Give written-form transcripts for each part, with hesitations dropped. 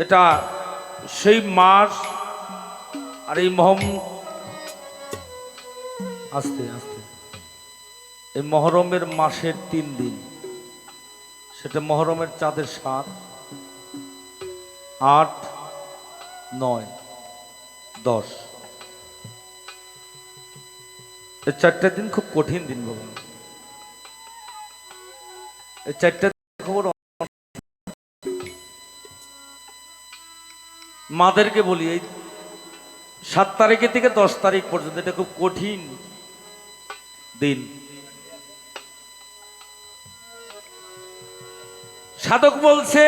এটা সেই মাস। আর এই আস্তে আস্তে এই মহরমের মাসের 3 দিন, সেটা মহরমের চাঁদের 7, 8, 9, 10। এই 4টা দিন খুব কঠিন দিন বাবা। এই 4টা খবর মাদেরকে বলি, এই 7 তারিখে থেকে 10 তারিখ পর্যন্ত এটা খুব কঠিন দিন। সাধক বলছে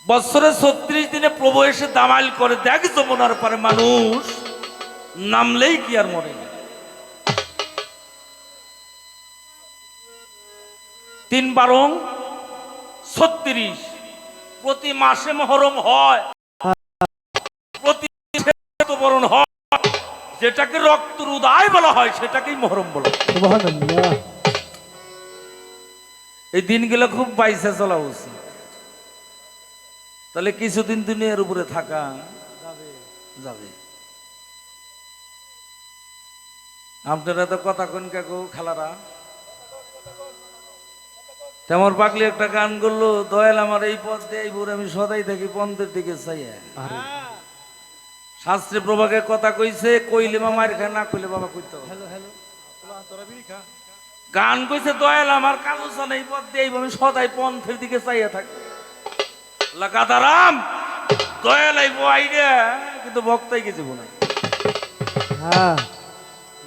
বছরে 36 দিনে প্রভু এসে দামাইল করে, দেখ যমুনার পারে মানুষ নামলেই কি আর মরে না। 3 বারং 36, প্রতি মাসে মহরম হয়, প্রতি বরণ হয়। যেটাকে রক্তের উদয় বলা হয় সেটাকেই মহরম বলা হয়। সুবহানাল্লাহ। এই দিনগুলো খুব বাইসে চলা উচিত, তাহলে কিছুদিন দুনিয়ার উপরে থাকা যাবে। আপনারা তো কথা কোন কাকু খালারা, তেমন পাগলি একটা গান করলো, দয়াল আমার এই পথ দিয়ে আমি সদাই থাকি পন্থের দিকে চাইয়া। শাস্ত্রে প্রভাকে কথা কইছে, কইলে মামার খায়, না কইলে বাবা কইতে হবে। গান কইছে দয়াল আমার কালো চান এই পথ দিয়ে আমি সদাই পন্থের দিকে চাইয়া থাকি। লাগাতারাম দয়াল আইব আইডিয়া, কিন্তু ভক্তাই কিছু না। হ্যাঁ,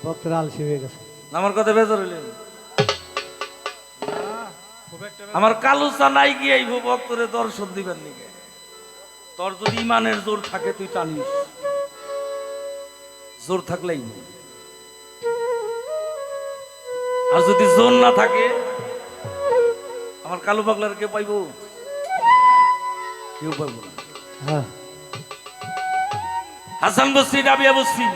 ভক্তরা আলসি হয়ে গেছে। আমার কথা বেজার হইলেন, আমার কালো চা নাই গিয়ে আইব ভক্তরে দর্শন দিবেন নিকে। তোর যদি ইমানের জোর থাকে তুই টানিস, জোর থাকলেই। আর যদি জোর না থাকে, আমার কালো পাগলার কে পাইব? কেউ পাইব না। হাসান বসরি, রাবিয়া বসরি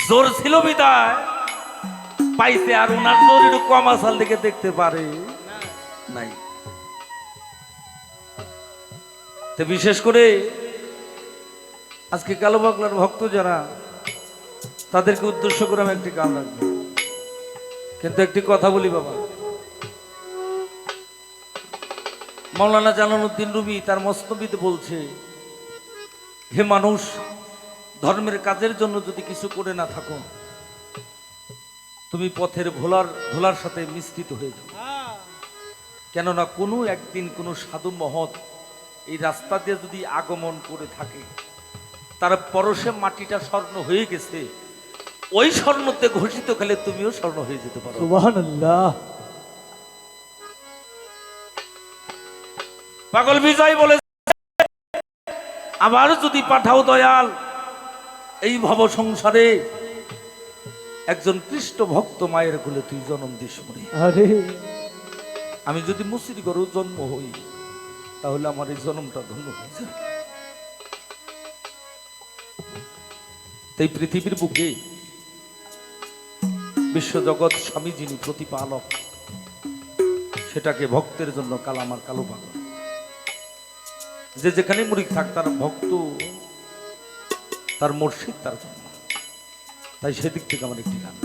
জোর ছিল বিদায় পাইছে, আর ওনার জোর একটু কম আসাল দিকে দেখতে পারে নাই। তো বিশেষ করে আজকে কালো পাগলার ভক্ত যারা, তাদেরকে উদ্দেশ্য করে আমি একটি গান রাখবো। কিন্তু একটি কথা বলি বাবা, মাওলানা জালালউদ্দিন রুমি তার মসনবিতে বলছে, হে মানুষ, ধর্মের কাজের জন্য যদি কিছু করে না থাকো, তুমি পথের ধুলার সাথে মিশ্রিত হয়ে যাও। কেননা কোনো একদিন কোনো সাধু মহৎ এই রাস্তা দিয়ে যদি আগমন করে থাকে, তার পরশে মাটিটা স্বর্ণ হয়ে গেছে, ওই স্বর্ণতে ঘোষিত খেলে তুমিও স্বর্ণ হয়ে যেতে পারো। সুবহানাল্লাহ। পাগল বিজয় বলে, আবার যদি পাঠাও দয়াল এই ভব সংসারে, একজন কৃষ্ণ ভক্ত মায়ের কোলে তুই জন্ম দিস মরে। আমি যদি মুসির গরু জন্ম হই, তাহলে আমার এই জন্মটা ধন্য হয়ে যাবে। তাই পৃথিবীর বুকে বিশ্বজগৎ স্বামী যিনি প্রতিপালক, সেটাকে ভক্তের জন্য কালামার কালো পাগল। যে যেখানে মুরিদ থাক, তার ভক্ত, তার মুর্শিদ তার জন্য। তাই সেদিক থেকে আমার একটি গান।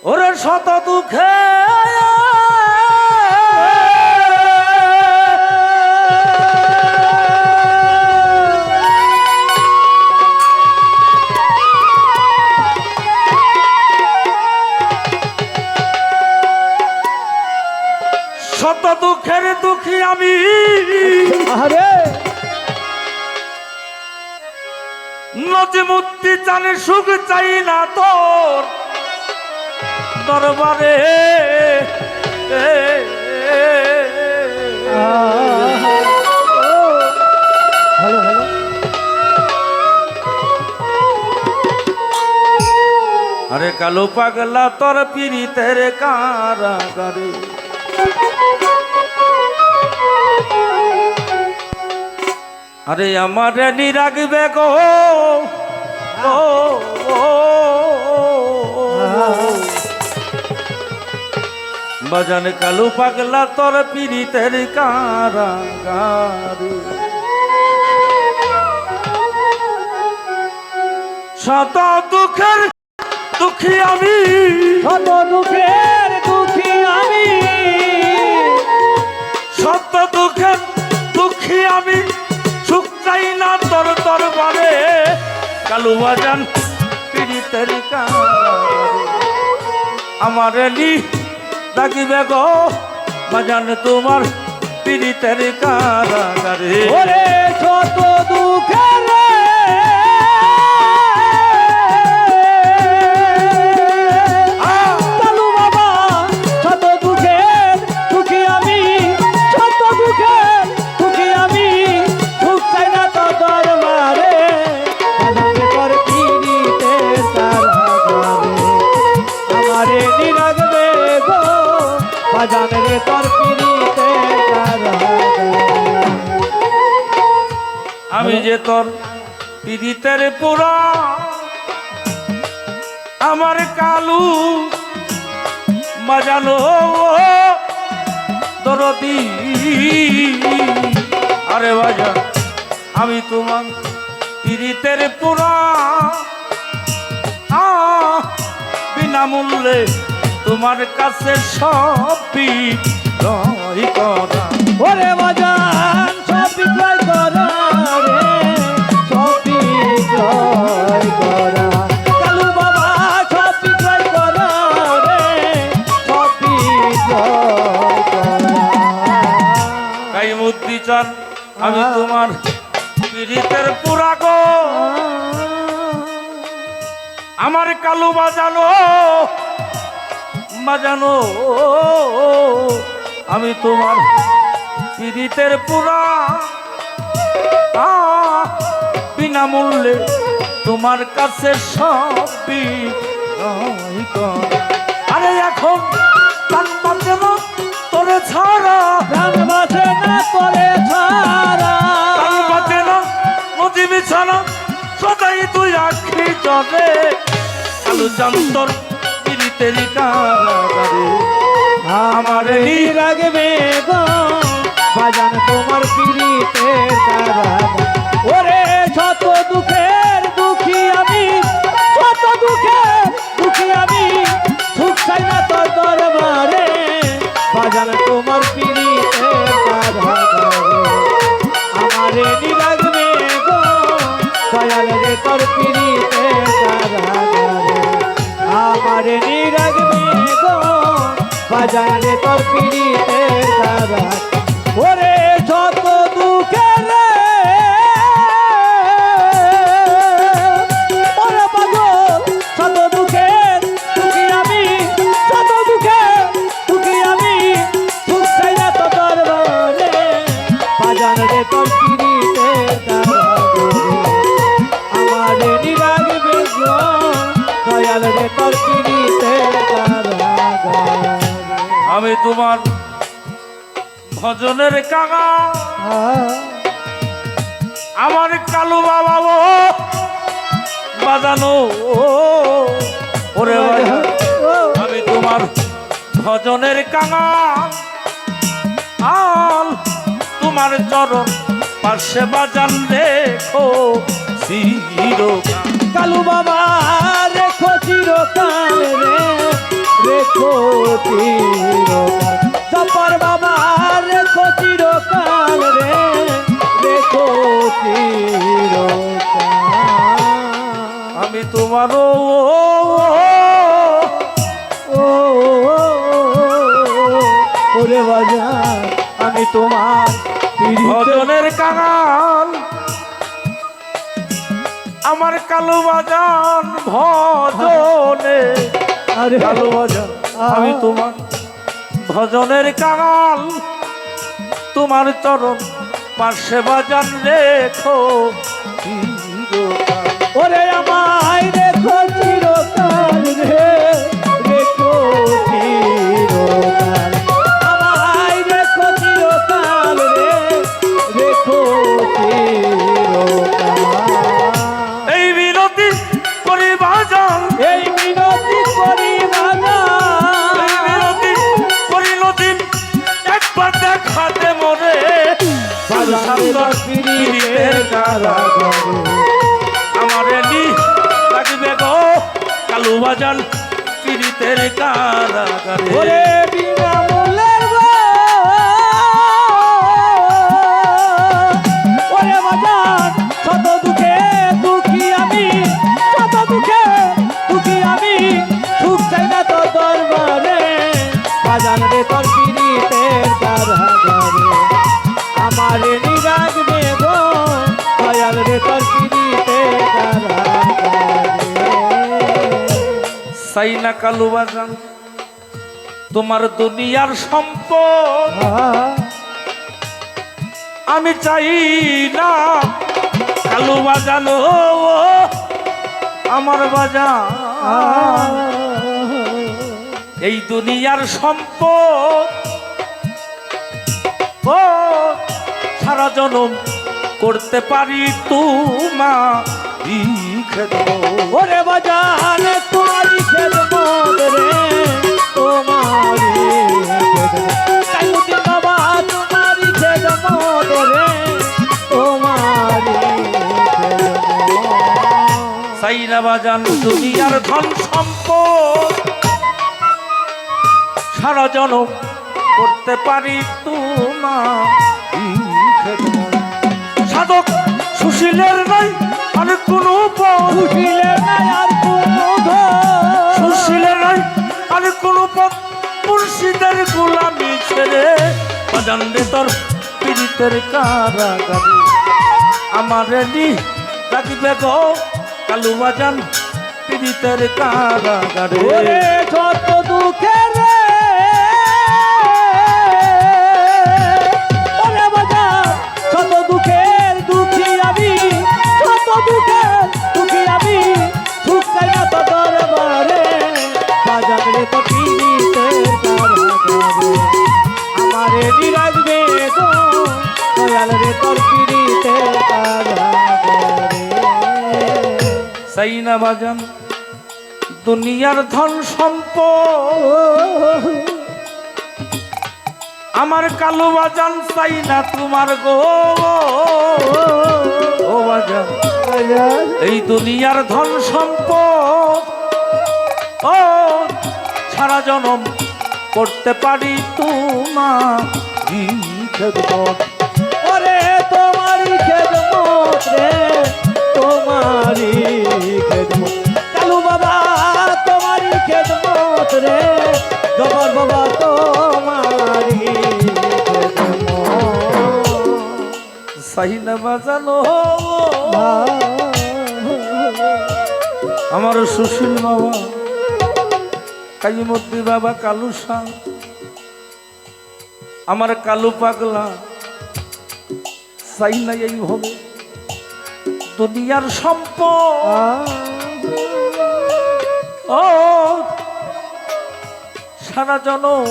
ওরে শত দুঃখে শত দুঃখের দুঃখী আমি, নজিমুদ্দি জানে সুখ চাই না তোর দরবারে। আরে কালো পাগলা তোর পীড়িতের কারাগারে, আরে আমার রাখবে গো, বাজান কালু পাগলা তোর পীড়িতের কারাগার শত দুঃখের দুঃখী আমি শত দুঃখের দুঃখী আমি শত দুঃখের দুঃখী আমি সুখ চাই না তোর দরবারে কালু বাজান পীড়িতের কারাগারে আমার নি ডাকিবে গো বাজান তোমার পীড়িতের কারাগারে ওরে শত দুঃখের কালু বাবা শত দুঃখের দুঃখী আমি শত দুঃখের দুঃখী আমি সুখ চাই না তো দরবারে বাজানে তোর পীড়িতে কারাগারে আমারে নিরাগবে গো বাজানে রে তোর পীড়িতে কারাগারে আমি যে তোর পীড়িতের পুরা আমার কালু বাজানো দরদি আরে বাজা আমি তোমার পীড়িতের পুরা বিনামূল্যে তোমার কাছে সব বিক্রয় করা ওরে বাজান সব বিক্রয় করা রে সব বিক্রয় করা কালু বাবা সব বিক্রয় করা রে সব বিক্রয় করা কাইমুদ্দি চান আমি তোমার পীড়িতের পুরা গো আমার কালু বাজানো বাজানো আমি তোমার পীড়িতের পুরা বিনামূল্যে তোমার কাছে সব বিক্রয় করা। আরে এখন প্রাণ বাঁচে না তোরে ছাড়া প্রাণ বাঁচে না তোরে ছাড়া প্রাণ বাঁচে না নদী ছাড়া সদাই তুই আখি চলে কালু চন্দর পীড়িতের কারাগারে আমার রাগবে গো বাজান তোমার পীড়িতের কারাগারে ওরে শত দুঃখের দুঃখী আমি শত দুঃখের দুঃখী আমি সুখ চাই না তোর দরবারে বাজান তোমার পীড়িতের কারাগারে আমারে নিরাগবে গো দয়াল রে তোর পীড়িতের কারাগারে আমারে নিরাগবে গো বাজারে তোর পীড়িতের কারাগারে ওরে যত দুঃখের ওরে পাগল শত দুঃখের দুঃখী আমি শত দুঃখের দুঃখী আমি সুখ চাই না তো দরবারে বাজারে তোর পীড়িতের কারাগারে আমারে নিরাগবে গো দয়াল রে তোর পীড়িতের কারাগারে আমি তোমার ভজনের কাঙা আমার কালু বাবা বাজানো ওরে বাজা আমি তোমার ভজনের কাঙা আল তোমার চরণ পাশে বাজান দেখো চিরকাল কালু বাবা রেখো চিরকাল রে রেখো চিরকাল জপর বাবা রেখো চিরকাল রে রেখো চিরকাল আমি তোমার ও ওরে বাজার আমি তোমার ভজনের কাঙাল আমার কালু বাজান ভজনে আরে কালু বাজান আমি তোমার ভজনের কাঙাল তোমার চরণ পাশে বাজান রেখো চিরকাল। ওরে আমায় রেখো চিরকাল রে রেখো চিরকাল আমায় রেখো চিরকাল রে রেখো চিরকাল এই বিনতি করি বাজান এই মিনতি করি বাবা এই বিনতি করি কারাগারে আমার এলি লাগবে গো কালু বাজান পীড়িতের কারাগারে ওরে বিনামূল্যের গো ওরে বাজান শত দুঃখে দুঃখী আমি শত দুঃখে দুঃখী আমি সুখ চাই না তো দরবারে বাজান রে তোর পীড়িতের কারাগারে আমার নিরাগবে গো দয়াল রে তোর পীড়িতের কারাগারে চাই না কালু বাজান তোমার দুনিয়ার সম্পদ আমি চাই না কালু বাজান ও আমার বাজান এই দুনিয়ার সম্পদ ও সারা জনম করতে পারি তোমারি খেদমত ওরে বাজান তোমারি খেদমত রে তোমারি খেদমত কাইমুদ্দিন বাবা তোমারি খেদমত রে তোমারি খেদমত সাইনা বাজান দুনিয়ার ধন সম্পদ সারা জনম করতে পারি তোমারি খেদমত সাধক সুশীলের নাই আর কোনো পথ সুশীলের নাই আর কোনো ধন সুশীলের নাই আর কোনো পথ মুর্শিদের গোলামি ছেড়ে বাজান রে তোর পীড়িতের কারাগারে আমার রেডি রাখবে গো কালু বাজান পীড়িতের কারাগারে ওরে যত দুঃখের রে ওরে বাজান যত দুঃখের দুঃখী আমি যত দুঃখের দুঃখী আমি সুখ চাই না তো দরবারে বাজান রে তো পীড়িতের কারাগারে আমারে নিরাগবে গো দয়াল রে তোর পীড়িতের কারাগারে সাইনা বাজান দুনিয়ার ধন সম্পদ আমার কালু বাজান চাই না তোমার গো ও বাজান এই দুনিয়ার ধন সম্পদ ও সারা জনম করতে পারি তোমারি খেদমত ওরে তোমারি খেদমত রে তোমারি খেদমত কালু বাবা তোমারি খেদমত রে জবর বাবা তোমারি খেদমত সাইনা বাজানো আমার সুশীল বাবা কাইমুদ্দিন বাবা কালু শাহ আমার কালু পাগলা চাই না এইভাবে দুনিয়ার সম্পদ ও সারা জনম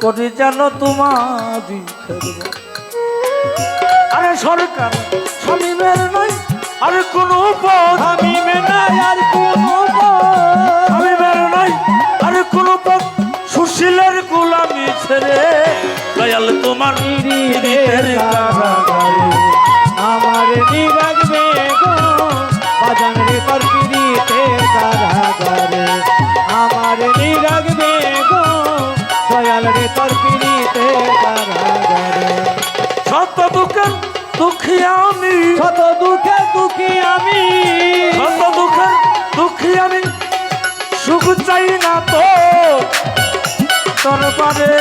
করে যেন তোমারি খেদমত আরে সরকার স্বামীমের নয় আর কোনো পথ আমি মেনাই আর কোনো স্বামীমের নয় আর কোনো পথ সুশীলের গোলামি ছেড়ে দয়াল তোমার পীড়িতের কারাগারে আমার নিরাগবে গো বাজান রে তোর পীড়িতের কারাগারে আমার নিরাগবে গো দয়াল রে তোর পীড়িতের কারাগারে শত দুঃখের দুঃখী আমি শত দুঃখে দুঃখী আমি শত দুঃখের দুঃখী আমি সুখ চাই না তো দরবারে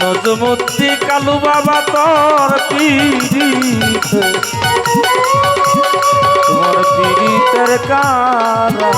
নজমুদ্দি কালু বাবা তোর পীড়িত তোমার পীড়িতের কারা